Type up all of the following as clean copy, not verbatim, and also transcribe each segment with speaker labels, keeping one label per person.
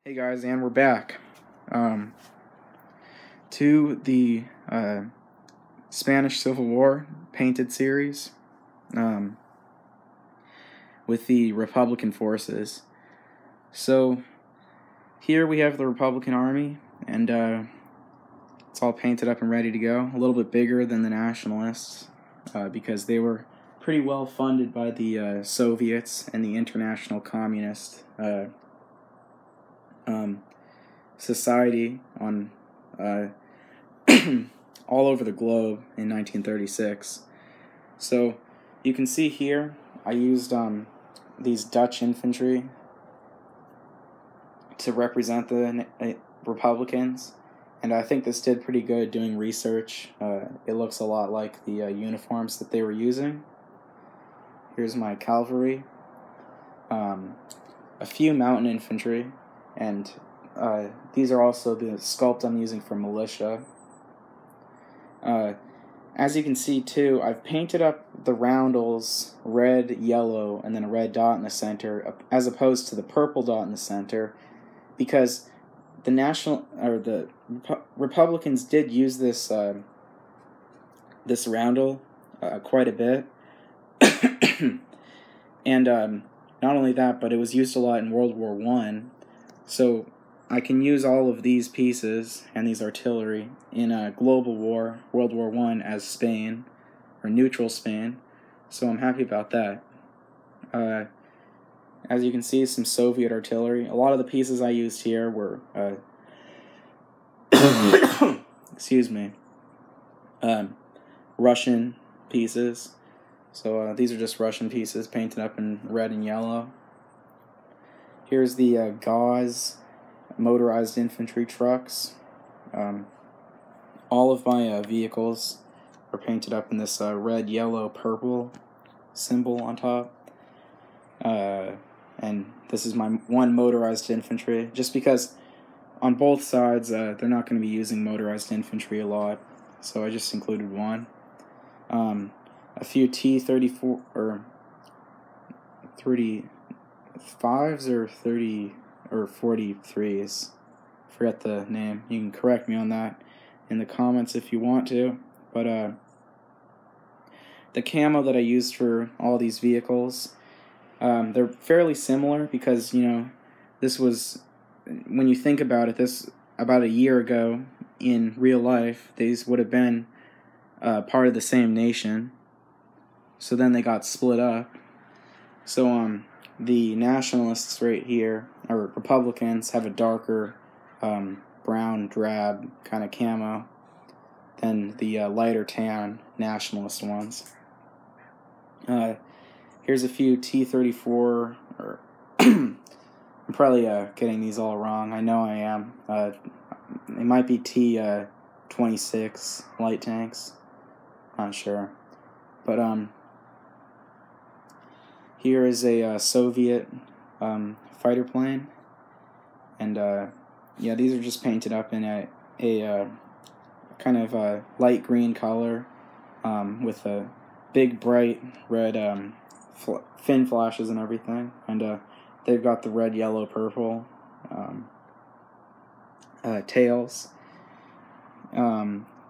Speaker 1: Hey guys, and we're back um, to the Spanish Civil War painted series um, with the Republican forces. So here we have the Republican Army, and it's all painted up and ready to go. A little bit bigger than the Nationalists because they were pretty well funded by the Soviets and the International Communist society on all over the globe in 1936. So you can see here I used these Dutch infantry to represent the Republicans, and I think this did pretty good doing research. It looks a lot like the uniforms that they were using. Here's my cavalry, a few mountain infantry, and these are also the sculpt I'm using for militia. As you can see too, I've painted up the roundels red, yellow, and then a red dot in the center, as opposed to the purple dot in the center, because the Republicans did use this this roundel quite a bit, and not only that, but it was used a lot in World War I. So I can use all of these pieces and these artillery in a global war, World War I, as Spain, or neutral Spain, so I'm happy about that. As you can see, some Soviet artillery. A lot of the pieces I used here were, excuse me, Russian pieces. So these are just Russian pieces painted up in red and yellow. Here's the Gauze motorized infantry trucks. All of my vehicles are painted up in this red, yellow, purple symbol on top. And this is my one motorized infantry, just because on both sides they're not going to be using motorized infantry a lot, so I just included one. A few T-34 or 35s or 30 or 43s. Forget the name. You can correct me on that in the comments if you want to. But the camo that I used for all these vehicles, they're fairly similar because, you know, this was, when you think about it, this about a year ago in real life, these would have been part of the same nation. So then they got split up. So the Nationalists right here, or Republicans, have a darker brown drab kind of camo than the lighter tan Nationalist ones. Here's a few T-34, or I'm probably getting these all wrong. I know I am. It might be T-26 light tanks. Not sure. But here is a Soviet fighter plane, and yeah, these are just painted up in a kind of a light green color with a big bright red fin flashes and everything, and they've got the red, yellow, purple tails.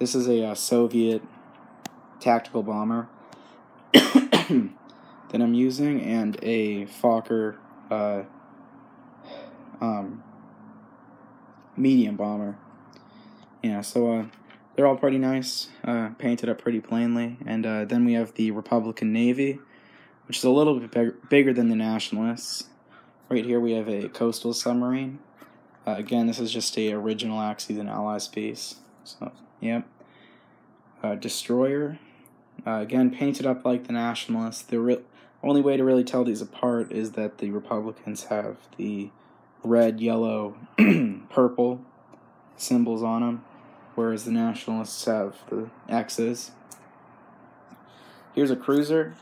Speaker 1: This is a Soviet tactical bomber that I'm using, and a Fokker medium bomber. Yeah, so they're all pretty nice, painted up pretty plainly. And then we have the Republican Navy, which is a little bit bigger than the Nationalists. Right here we have a coastal submarine. Again, this is just a original Axis and Allies piece. So, yep. Destroyer. Again, painted up like the Nationalists. The only way to really tell these apart is that the Republicans have the red, yellow, purple symbols on them, whereas the Nationalists have the X's. Here's a cruiser.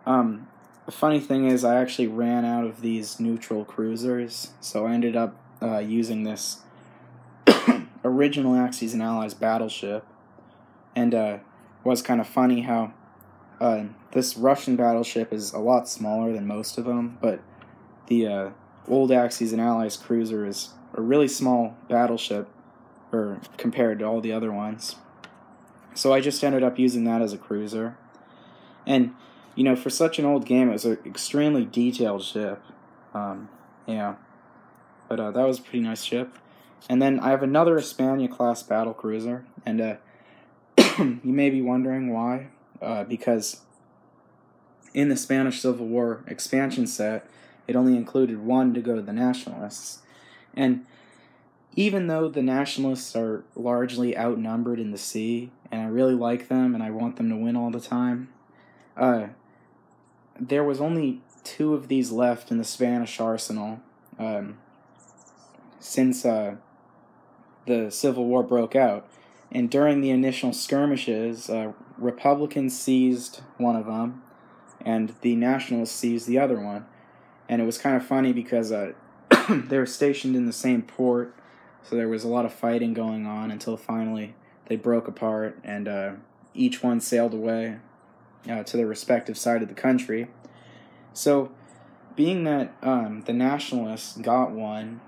Speaker 1: The funny thing is I actually ran out of these neutral cruisers, so I ended up using this original Axis and Allies battleship. And it was kind of funny how this Russian battleship is a lot smaller than most of them, but the old Axis and Allies cruiser is a really small battleship, or compared to all the other ones. So I just ended up using that as a cruiser. And, you know, for such an old game, it was an extremely detailed ship. Yeah. But that was a pretty nice ship. And then I have another Hispania-class battle cruiser, and you may be wondering why. Because in the Spanish Civil War expansion set, it only included one to go to the Nationalists. And even though the Nationalists are largely outnumbered in the sea, and I really like them and I want them to win all the time, there was only 2 of these left in the Spanish arsenal since the Civil War broke out. And during the initial skirmishes, Republicans seized one of them, and the Nationalists seized the other one. And it was kind of funny because they were stationed in the same port, so there was a lot of fighting going on until finally they broke apart, and each one sailed away to their respective side of the country. So, being that the Nationalists got one,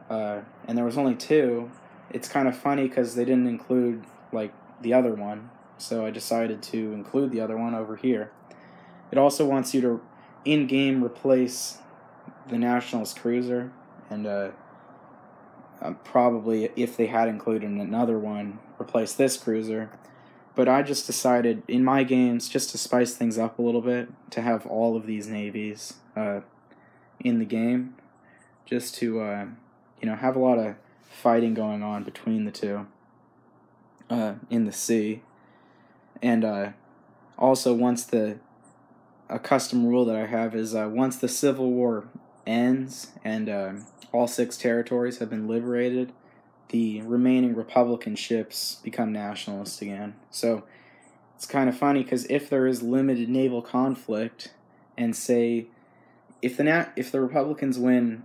Speaker 1: and there was only 2, it's kind of funny because they didn't include, like, the other one, so I decided to include the other one over here. It also wants you to, in-game, replace the Nationalist cruiser, and probably, if they had included another one, replace this cruiser. But I just decided, in my games, just to spice things up a little bit, to have all of these navies in the game, just to, you know, have a lot of fighting going on between the 2 in the sea. And also, a custom rule that I have is once the Civil War ends and all 6 territories have been liberated, the remaining Republican ships become Nationalist again. So it's kind of funny because if there is limited naval conflict, and say if the Republicans win,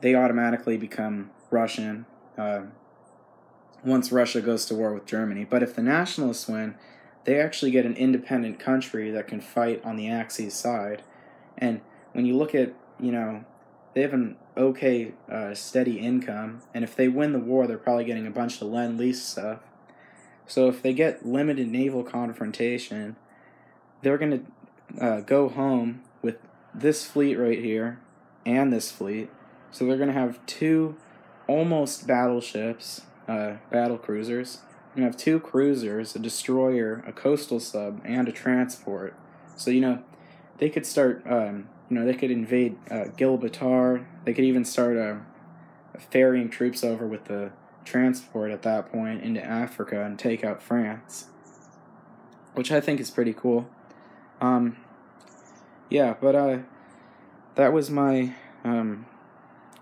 Speaker 1: they automatically become Russian once Russia goes to war with Germany. But if the Nationalists win, they actually get an independent country that can fight on the Axis side. And when you look at, you know, they have an okay, steady income, and if they win the war, they're probably getting a bunch of Lend-Lease stuff. So if they get limited naval confrontation, they're going to go home with this fleet right here and this fleet. So they're going to have 2 almost battleships, battle cruisers. They're going to have 2 cruisers, a destroyer, a coastal sub, and a transport. So, you know, they could start, you know, they could invade Gibraltar. They could even start ferrying troops over with the transport at that point into Africa and take out France, which I think is pretty cool. Yeah, but that was my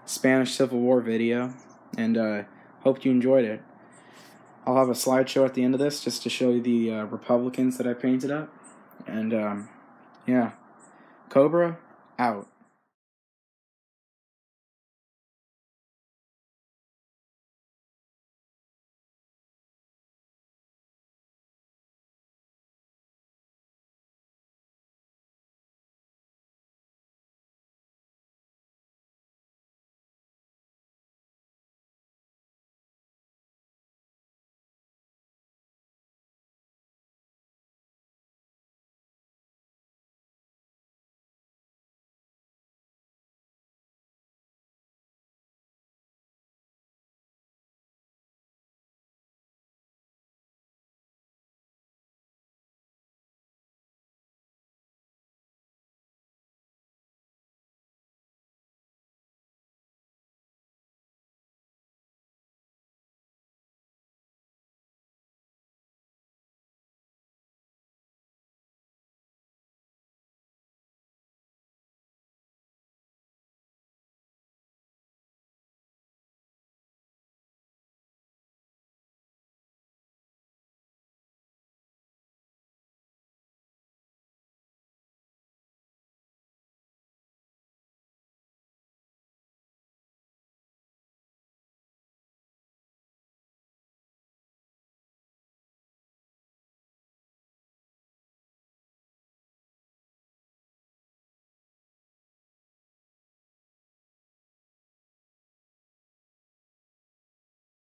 Speaker 1: Spanish Civil War video, and hope you enjoyed it. I'll have a slideshow at the end of this just to show you the Republicans that I painted up, and yeah, Cobra out.